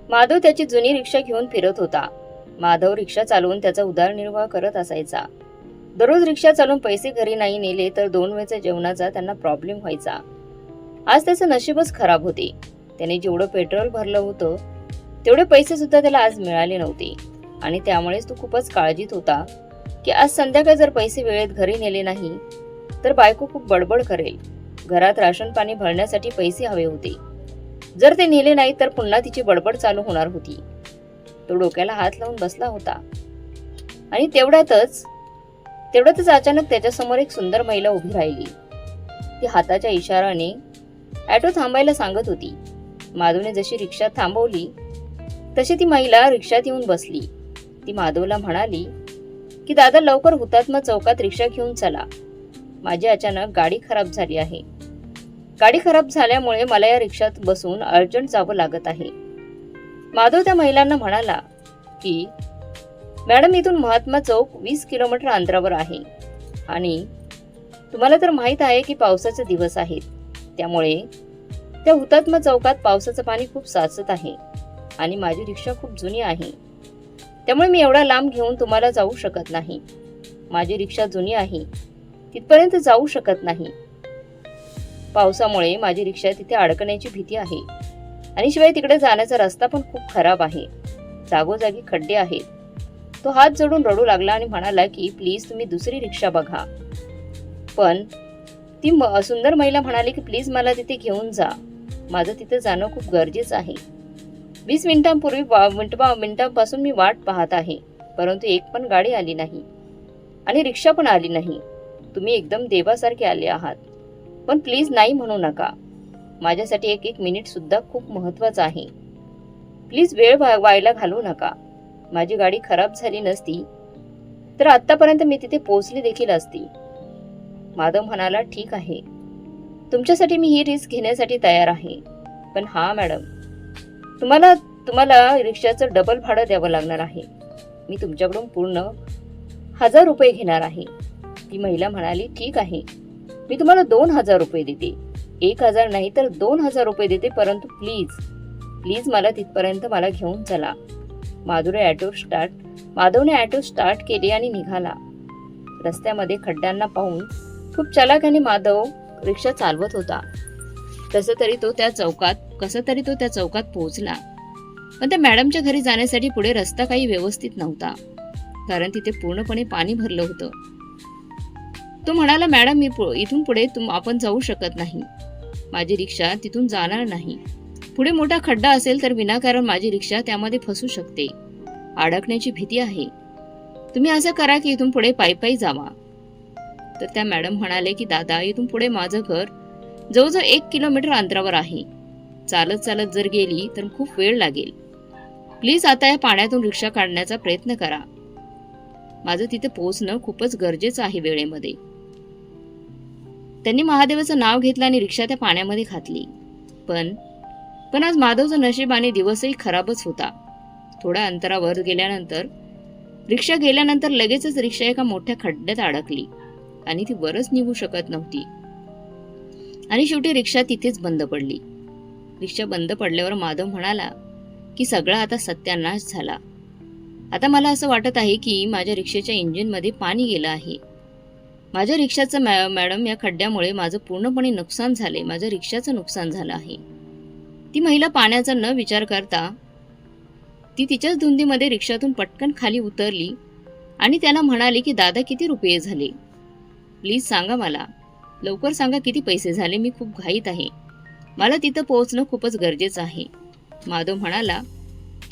माधव त्याची जुनी रिक्षा घेऊन फिरत होता. माधव रिक्षा चालवून त्याचा उदरनिर्वाह करत असायचा. दररोज रिक्षा चालवून पैसे घरी नाही नेले तर 2 वेळच्या जेवणाचा त्यांना प्रॉब्लेम व्हायचा. आज त्याचं नशीबच खराब होते. त्याने जेवढं पेट्रोल भरलं होतं तेवढे पैसे सुद्धा त्याला आज मिळाले नव्हते आणि त्यामुळेच तो खूपच काळजीत होता की आज संध्याकाळी जर पैसे वेळेत घरी नेले नाही तर बायको खूप बडबड करेल. घरात राशन पाणी भरण्यासाठी पैसे हवे होते. जर ते नेले नाही तर पुन्हा तिची बडबड चालू होणार होती. तो डोक्याला हात लावून बसला होता आणि तेवढ्यातच अचानक त्याच्यासमोर एक सुंदर महिला उभी राहिली. ती हाताच्या इशाराने ऑटो थांबायला सांगत होती. माधवने जशी रिक्षा थांबवली तशी ती महिला रिक्षात येऊन बसली. ती माधवला म्हणाली की दादा लवकर हुतात्मा चौकात रिक्षा घेऊन चला. माझी अचानक गाडी खराब झाली आहे. गाडी खराब झाल्यामुळे मला या रिक्षात बसून अर्जंट जावं लागत आहे. माधव त्या महिलांना म्हणाला की मॅडम इथून महात्मा चौक 20 किलोमीटर अंतरावर आहे आणि तुम्हाला तर माहित आहे की पावसाचे दिवस आहेत. त्यामुळे त्या हुतात्मा चौकात पावसाचं पाणी खूप साचत आहे आणि माझी रिक्षा खूप जुनी आहे. त्यामुळे मी एवढा लांब घेऊन तुम्हाला जाऊ शकत नाही. माझी रिक्षा जुनी आहे, तिथपर्यंत जाऊ शकत नाही. पावसामुळे माझी रिक्षा तिथे अडकण्याची भीती आहे आणि शिवाय तिकडे जाण्याचा रस्ता पण खूप खराब आहे. जागोजागी खड्डे आहेत. तो हात जोडून रडू लागला आणि म्हणाला की प्लीज तुम्ही दुसरी रिक्षा बघा. पण ती सुंदर महिला म्हणाली की प्लीज मला तिथे घेऊन जा. माझं तिथे जाणं खूप गरजेचं आहे. 20 मिनिटांपासून मी वाट पाहत आहे, परंतु एक पण गाडी आली नाही आणि रिक्षा पण आली नाही. तुम्ही एकदम देवासारखे आले आहात, पण प्लीज नाही म्हणू नका. माझ्यासाठी एक मिनिट सुद्धा खूप महत्वाचं आहे. प्लीज वेळ व्हायला घालवू नका. माझी गाडी खराब झाली नसती तर आतापर्यंत मी तिथे पोहोचली देखील असती. माधव म्हणाला ठीक आहे, तुमच्यासाठी मी ही रिस्क घेण्यासाठी तयार आहे. पण हा मॅडम, तुम्हाला रिक्षाचं डबल भाडं द्यावं लागणार आहे. मी तुमच्याकडून पूर्ण 1000 रुपये घेणार आहे. ती महिला म्हणाली ठीक आहे, मी तुम्हाला 2000 रुपये देते. 1000 नाही तर 2000 रुपये देते, परंतु प्लीज मला तिथपर्यंत मला घेऊन चला. माधवने ऑटो स्टार्ट केले आणि निघाला. रस्त्यामध्ये खड्ड्यांना पाहून खूप चालाखीने माधव रिक्षा चालवत होता. कसं तरी तो त्या चौकात पोहोचला. पण त्या मॅडमच्या घरी जाण्यासाठी पुढे रस्ता काही व्यवस्थित नव्हता, कारण तिथे पूर्णपणे पाणी भरलं होतं. तो म्हणाला मॅडम, इथून पुढे आपण जाऊ शकत नाही. माझी रिक्षा तिथून जाणार नाही. पुढे मोठा खड्डा असेल तर विनाकारण माझी रिक्षा त्यामध्ये फसू शकते. अडकण्याची भीती आहे. तुम्ही असं करा की इथून पुढे पायी जावा. तर त्या मॅडम म्हणाले की दादा, इथून पुढे माझं घर जवळजवळ 1 किलोमीटर अंतरावर आहे. चालत जर गेली तर खूप वेळ लागेल. प्लीज आता या पाण्यातून रिक्षा काढण्याचा प्रयत्न करा. माझं तिथे पोहोचणं खूपच गरजेचं आहे वेळेमध्ये. त्यांनी महादेवाचं नाव घेतलं आणि रिक्षा त्या पाण्यामध्ये घातली. पण आज माधवचं नशीब आणि दिवसही खराबच होता. थोड्या अंतरावर रिक्षा गेल्यानंतर लगेचच रिक्षा एका मोठ्या खड्ड्यात अडकली आणि ती वरच निघू शकत नव्हती आणि शेवटी रिक्षा तिथेच बंद पडली. रिक्षा बंद पडल्यावर माधव म्हणाला की सगळा आता सत्यानाश झाला. आता मला असं वाटत आहे की माझ्या रिक्षेच्या इंजिनमध्ये पाणी गेलं आहे. माझ्या रिक्षाचं मॅडम या खड्ड्यामुळे माझं पूर्णपणे नुकसान झाले. माझ्या रिक्षाचं नुकसान झालं आहे. ती महिला पाण्याचा न विचार करता ती तिच्याच धुंदीमध्ये रिक्षातून पटकन खाली उतरली आणि त्याला म्हणाली की दादा, किती रुपये झाले? प्लीज सांगा मला, लवकर सांगा किती पैसे झाले. मी खूप घाईत आहे. मला तिथं पोहोचणं खूपच गरजेचं आहे. माधव म्हणाला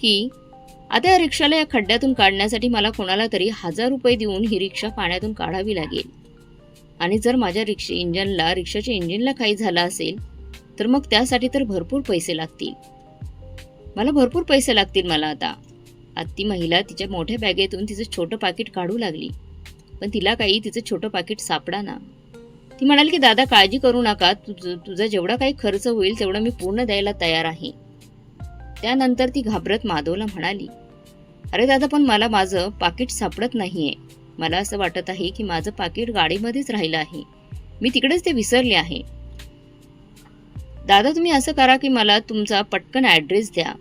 की आता या रिक्षाला या खड्ड्यातून काढण्यासाठी मला कोणाला तरी 1000 रुपये देऊन ही रिक्षा पाण्यातून काढावी लागेल आणि जर माझ्या रिक्षाच्या इंजिनला काही झालं असेल तर मग त्यासाठी तर भरपूर पैसे लागतील. मला आता ती महिला तिच्या मोठ्या बॅगेतून तिचं छोटं पाकिट काढू लागली, पण तिला काही तिचं छोटं पाकिट सापडाना. ती म्हणाली की दादा, काळजी करू नका. तुझा जेवढा काही खर्च होईल तेवढा मी पूर्ण द्यायला तयार आहे. त्यानंतर ती घाबरत माधवला म्हणाली, अरे दादा, पण मला माझं पाकिट सापडत नाहीये. मला असं वाटत आहे की माझं पाकिट गाडीमध्येच राहिलं आहे. मी तिकडेच ते विसरले आहे. दादा, तुम्ही असं करा की मला तुमचा पटकन ॲड्रेस द्या.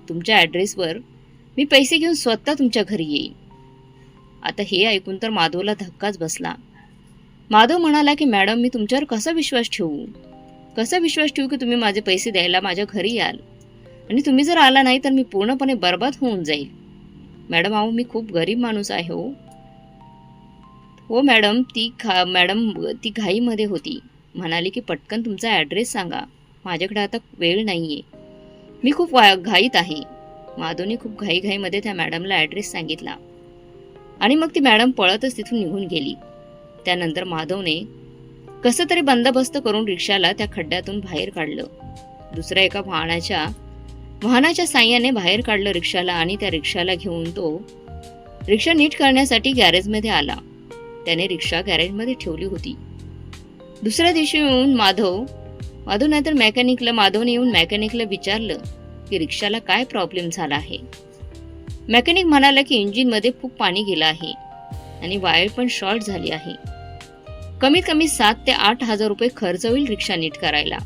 तुमच्या ॲड्रेसवर मी पैसे घेऊन स्वतः तुमच्या घरी येईन. आता हे ऐकून तर माधवला धक्काच बसला. माधव म्हणाला की मॅडम, मी तुमच्यावर कसा विश्वास ठेवू की तुम्ही माझे पैसे द्यायला माझ्या घरी याल, आणि तुम्ही जर आला नाही तर मी पूर्णपणे बर्बाद होऊन जाईल. मॅडम, अहो मी खूप गरीब माणूस आहे हो मॅडम. ती घाईमध्ये होती. म्हणाली की पटकन तुमचा ॲड्रेस सांगा, माझ्याकडे आता वेळ नाही आहे, मी खूप घाईत आहे. माधवने खूप घाईमध्ये त्या मॅडमला ॲड्रेस सांगितला आणि मग ती मॅडम पळतच तिथून निघून गेली. त्यानंतर माधवने कसं तरी बंदोबस्त करून रिक्षाला त्या खड्ड्यातून बाहेर काढलं. दुसऱ्या एका वाहनाच्या साह्याने बाहेर काढलं रिक्षाला, आणि त्या रिक्षाला घेऊन तो रिक्षा नीट करण्यासाठी गॅरेजमध्ये आला. त्याने रिक्षा गॅरेजमध्ये ठेवली होती. दुसऱ्या दिवशी येऊन माधवने येऊन मॅकॅनिकला विचारलं की रिक्षाला काय प्रॉब्लेम झाला आहे. मॅकॅनिक म्हणाला की इंजिनमध्ये खूप पाणी गेलं आहे आणि वायर पण शॉर्ट झाली आहे. कमीत कमी 7 ते 8 हजार रुपये खर्च होईल रिक्षा नीट करायला.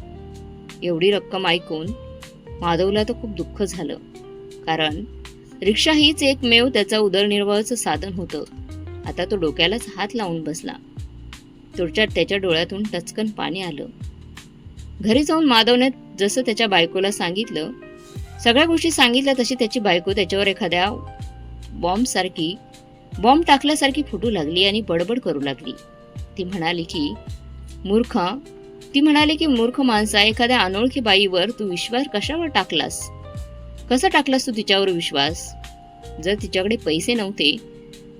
एवढी रक्कम ऐकून माधवला तर खूप दुःख झालं, कारण रिक्षा हीच एकमेव त्याचा उदरनिर्वाहाचं साधन होतं. आता तो डोक्यालाच हात लावून बसला. त्याच्या डोळ्यातून टचकन पाणी आलं. घरी जाऊन माधवने जसं त्याच्या बायकोला सांगितलं, सगळ्या गोष्टी सांगितल्या तशी त्याची बायको त्याच्यावर एखाद्या बॉम्ब टाकल्यासारखी फुटू लागली आणि बडबड करू लागली. ती म्हणाली की मूर्ख माणसा, एखाद्या अनोळखी बाईवर तू विश्वास कशावर टाकलास? कसा टाकलास तू तिच्यावर विश्वास? जर तिच्याकडे पैसे नव्हते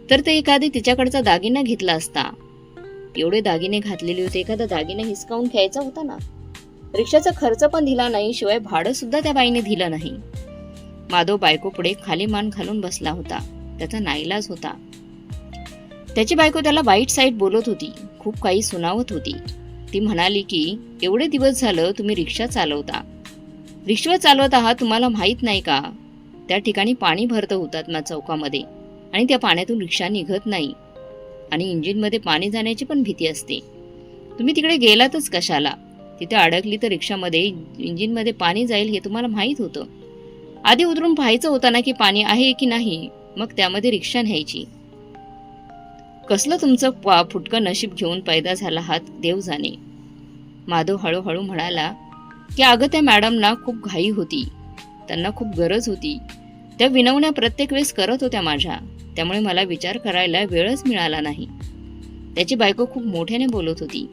तर ते एखादे तिच्याकडचा दागिना घेतला असता. एवढे दागिने घातलेले होते, एखादा दागिना हिसकावून घ्यायचा होता ना. रिक्षाचा खर्च पण दिला नाही, शिवाय भाडं सुद्धा त्या बाईने दिलं नाही. माधव बायको पुढे खाली मान घालून बसला होता. त्याचा नाईलाज होता. त्याची बायको त्याला वाईट साईड बोलत होती, खूप काही सुनावत होती. ती म्हणाली की एवढे दिवस झालं तुम्ही रिक्षा चालवत आहात, तुम्हाला माहित नाही का त्या ठिकाणी पाणी भरतं हुतात्मा चौकामध्ये, आणि त्या पाण्यातून रिक्षा निघत नाही, आणि इंजिनमध्ये पाणी जाण्याची पण भीती असते. तुम्ही तिकडे गेलातच कशाला? तिथे अडकली तर रिक्षामध्ये इंजिनमध्ये पाणी जाईल हे तुम्हाला माहित होतं. आधी उतरून पाहायचं होतं ना की पाणी आहे की नाही, मग त्यामध्ये रिक्षा न्यायची. कसलं तुमचं फुटकं नशीब घेऊन पैदा झाला आहात देव जाणे. माधव हळूहळू म्हणाला की अगं त्या मॅडमना खूप घाई होती, त्यांना खूप गरज होती, त्या विनवण्या प्रत्येक वेळेस करत होत्या माझ्या, त्यामुळे मला विचार करायला वेळच मिळाला नाही. त्याची बायको खूप मोठ्याने बोलत होती.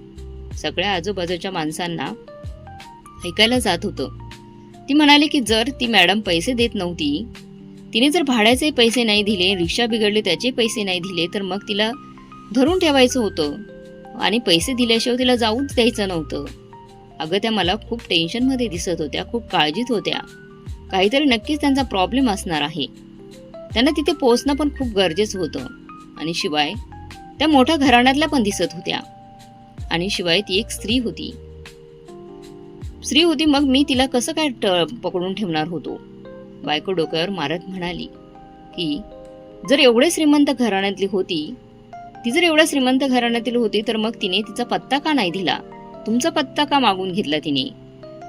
सगळ्या आजूबाजूच्या माणसांना ऐकायला जात होतं. ती म्हणाली की जर ती मॅडम पैसे देत नव्हती, तिने जर भाड्याचे पैसे नाही दिले, रिक्षा बिघडले त्याचे पैसे नाही दिले, तर मग तिला धरून ठेवायचं होतं आणि पैसे दिल्याशिवाय तिला जाऊच द्यायचं नव्हतं. अगं त्या मला खूप टेन्शनमध्ये दिसत होत्या, खूप काळजीत होत्या. काहीतरी नक्कीच त्यांचा प्रॉब्लेम असणार आहे. त्यांना तिथे पोहोचणं पण खूप गरजेचं होतं, आणि शिवाय त्या मोठ्या घराण्यातल्या पण दिसत होत्या, आणि शिवाय ती एक स्त्री होती. मग मी तिला कसं काय पकडून ठेवणार होतो? बायको डोक्यावर मारत म्हणाली की जर एवढ्या श्रीमंत घराण्यातली होती तर मग तिने तिचा पत्ता का नाही दिला? तुमचा पत्ता का मागून घेतला तिने?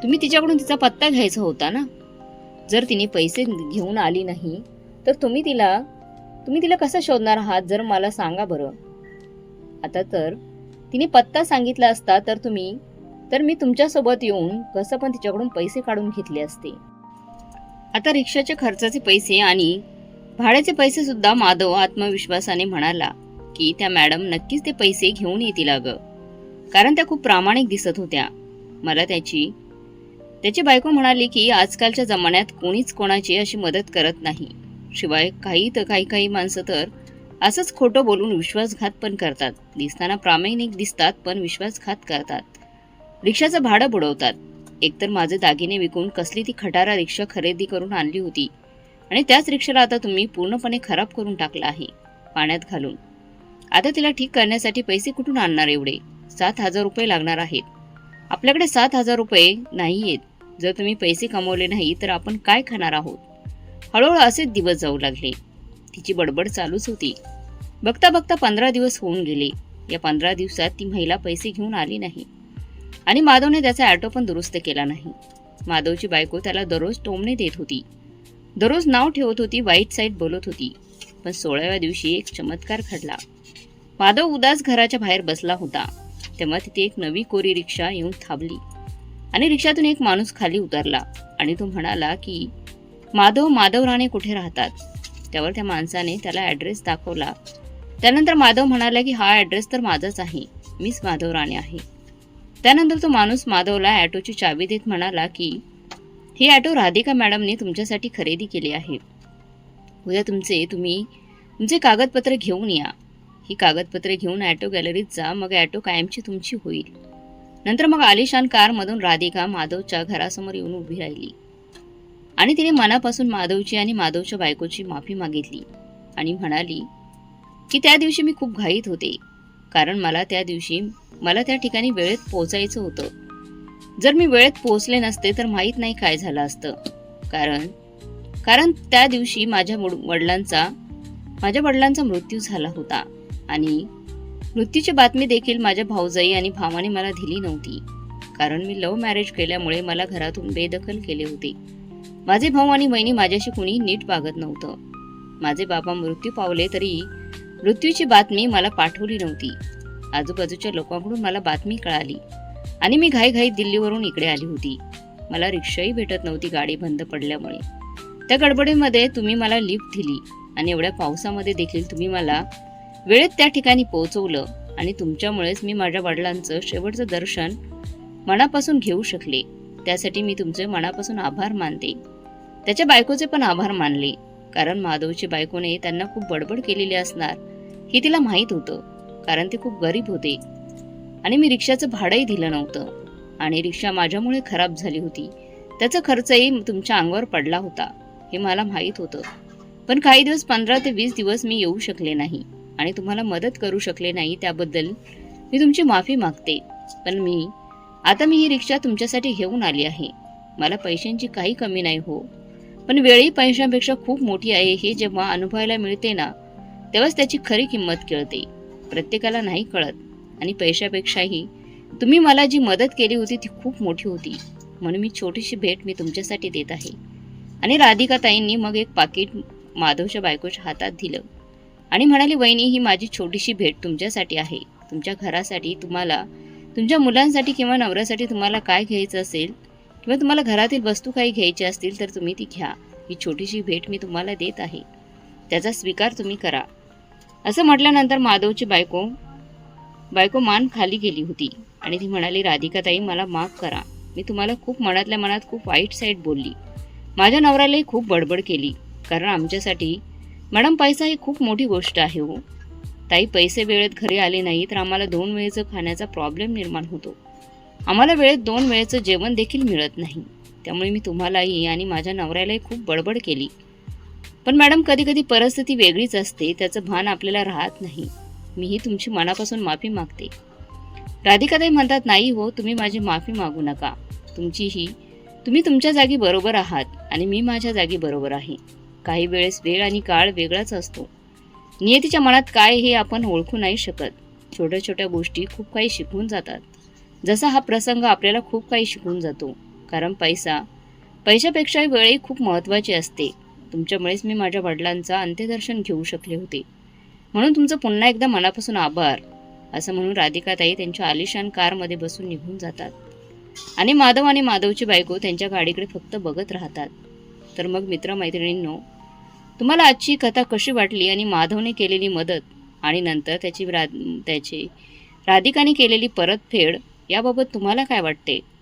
तुम्ही तिच्याकडून तिचा पत्ता घ्यायचा होता ना. जर तिने पैसे घेऊन आली नाही तर तुम्ही तिला कसं शोधणार आहात? जर मला सांगा बरं. आता तर तिने पत्ता सांगितला असता तर मी तुमच्यासोबत येऊन कसं पण तिच्याकडून पैसे काढून घेतले असते. आता रिक्षाचे खर्चाचे पैसे आणि भाड्याचे पैसे सुद्धा माधव आत्मविश्वासाने म्हणाला की त्या मॅडम नक्कीच ते पैसे घेऊन येतील अगं, कारण त्या खूप प्रामाणिक दिसत होत्या. मला त्याची बायको म्हणाली की आजकालच्या जमान्यात कोणीच कोणाची अशी मदत करत नाही. शिवाय काही माणसं तर असंच खोटं बोलून विश्वासघात पण करतात. दिसताना प्रामाणिक दिसतात पण विश्वासघात करतात. रिक्षाचं भाडं बुडवतात. एकतर माझे दागिने विकून कसली ती खटारा रिक्षा खरेदी करून आणली होती, आणि त्याच रिक्षाला आता तुम्ही पूर्णपणे खराब करून टाकला आहे, पाण्यात घालून. आता तिला ठीक करण्यासाठी पैसे कुठून आणणार? एवढे 7,000 रुपये लागणार आहेत. आपल्याकडे 7,000 रुपये नाही आहेत. जर तुम्ही पैसे कमवले नाही तर आपण काय खाणार आहोत? हळूहळू असेच दिवस जाऊ लागले. तिची बडबड चालूच होती. बघता 15 दिवस होऊन गेले. या 15 दिवसात ती महिला पैसे घेऊन आली नाही, आणि माधवने त्याचा ऑटो पण दुरुस्त केला नाही. माधवची बायको त्याला दररोज टोमणे देत होती. दररोज नाव ठेवत होती, वाईट साईड बोलत होती. पण 16व्या दिवशी एक चमत्कार घडला. माधव उदास घराच्या बाहेर बसला होता. तेव्हा तिथे एक नवी कोरी रिक्षा येऊन थांबली आणि रिक्षातून एक माणूस खाली उतरला आणि तो म्हणाला की माधव राणे कुठे राहतात. त्यावर त्या माणसाने त्याला ॲड्रेस दाखवला. त्यानंतर माधव म्हणाला की हा ॲड्रेस तर माझाच आहे, मीच माधव राणे आहे. त्यानंतर तो माणूस माधवला ॲटोची चावी देत म्हणाला की ही ॲटो राधिका मॅडमने तुमच्यासाठी खरेदी केली आहे. उद्या तुमचे कागदपत्र घेऊन या. ही कागदपत्रे घेऊन ॲटो गॅलरीत जा, मग ॲटो कायमची तुमची होईल. नंतर मग आलिशान कारमधून राधिका माधवच्या घरासमोर येऊन उभी राहिली आणि तिने मनापासून माधवची आणि माधवच्या बायकोची माफी मागितली आणि म्हणाली की त्या दिवशी मी खूप घाईत होते, कारण मला त्या ठिकाणी वेळेत पोहोचायचं होतं. जर मी वेळेत पोहोचले नसते तर माहीत नाही काय झालं असतं. कारण त्या दिवशी माझ्या वडिलांचा मृत्यू झाला होता आणि मृत्यूची बातमी देखील माझ्या भाऊजाई आणि भावाने मला दिली नव्हती. कारण मी लव्ह मॅरेज केल्यामुळे मला घरातून बेदखल केले होते. माझे भाऊ आणि बहिणी माझ्याशी कुणी नीट वागत नव्हतं. माझे बाबा मृत्यू पावले तरी मृत्यूची बातमी मला पाठवली नव्हती. आजूबाजूच्या लोकांकडून मला बातमी कळाली आणि मी घाईघाईत दिल्लीवरून इकडे आली होती. मला रिक्षाही भेटत नव्हती गाडी बंद पडल्यामुळे. त्या गडबडीमध्ये तुम्ही मला लिफ्ट दिली आणि एवढ्या पावसामध्ये देखील तुम्ही मला वेळेत त्या ठिकाणी पोहोचवलं आणि तुमच्यामुळेच मी माझ्या वडिलांचं शेवटचं दर्शन मनापासून घेऊ शकले. त्यासाठी मी तुमचे मनापासून आभार मानते. त्याच्या बायकोचे पण आभार मानले, कारण माधवची बायकोने त्यांना खूप बडबड केलेली असणार हे तिला माहीत होतं. कारण ते खूप गरीब होते आणि मी रिक्षाचं भाडंही दिलं नव्हतं आणि रिक्षा माझ्यामुळे खराब झाली होती. त्याचा खर्चही तुमच्या अंगावर पडला होता हे मला माहीत होतं. पण काही दिवस 15 ते 20 दिवस मी येऊ शकले नाही आणि तुम्हाला मदत करू शकले नाही, त्याबद्दल मी तुमची माफी मागते. पण आता मी ही रिक्षा तुमच्यासाठी घेऊन आली आहे. मला पैशांची काही कमी नाही हो, पण वेळही पैशांपेक्षा खूप मोठी आहे हे जेव्हा अनुभवायला मिळते ना, तेव्हाच त्याची खरी किंमत कळते. प्रत्येकाला नाही कळत. आणि पैशापेक्षाही तुम्ही मला जी मदत केली होती ती खूप मोठी होती, म्हणून मी छोटीशी भेट मी तुमच्यासाठी देत आहे. आणि राधिकाताईंनी मग एक पाकिट माधवच्या बायकोच्या हातात दिलं आणि म्हणाली, वहिनी, ही माझी छोटीशी भेट तुमच्यासाठी आहे. तुमच्या घरासाठी, तुम्हाला, तुमच्या मुलांसाठी किंवा नवऱ्यासाठी तुम्हाला काय घ्यायचं असेल किंवा तुम्हाला घरातील वस्तू काही घ्यायची असतील तर तुम्ही ती घ्या. ही छोटीशी भेट मी तुम्हाला देत आहे, त्याचा स्वीकार तुम्ही करा. असं म्हटल्यानंतर माधवची बायको मान खाली गेली होती आणि ती म्हणाली, राधिकाताई, मला माफ करा. मी तुम्हाला खूप मनातल्या मनात खूप वाईट साईड बोलली. माझ्या नवऱ्यालाही खूप बडबड केली, कारण आमच्यासाठी मॅडम पैसा ही खूप मोठी गोष्ट आहे हो. ताई, पैसे वेळेत घरी आले नाही तर आम्हाला 2 वेळेचं खाण्याचा प्रॉब्लेम निर्माण होतो. आम्हाला वेळेत 2 वेळेचं जेवण देखील मिळत नाही. त्यामुळे मी तुम्हालाही आणि माझ्या नवऱ्यालाही खूप बडबड केली. पण मॅडम, कधी कधी परिस्थिती वेगळीच असते, त्याचं भान आपल्याला राहत नाही. मीही तुमची मनापासून माफी मागते. राधिकाताई म्हणतात, नाही हो, तुम्ही माझी माफी मागू नका. तुम्ही तुमच्या जागी बरोबर आहात आणि मी माझ्या जागी बरोबर आहे. काही वेळेस वेळ आणि काळ वेगळाच असतो. नियतीच्या मनात काय हे आपण ओळखू नाही शकत. छोट्या छोट्या गोष्टी खूप काही शिकवून जातात. जसा हा प्रसंग आपल्याला खूप काही शिकवून जातो. कारण पैशापेक्षा वेळही खूप महत्त्वाची असते. तुमच्यामुळेच मी माझ्या वडिलांचं अंत्यदर्शन घेऊ शकले होते, म्हणून तुमचं पुन्हा एकदा मनापासून आभार. असं म्हणून राधिकाताई त्यांच्या आलिशान कारमध्ये बसून निघून जातात आणि माधव आणि माधवची बायको त्यांच्या गाडीकडे फक्त बघत राहतात. तर मग मित्रमैत्रिणींनो, तुम्हाला आजची कथा कशी वाटली आणि माधवने केलेली मदत आणि नंतर त्याची राधिकाने केलेली परतफेड याबाबत तुम्हाला काय वाटते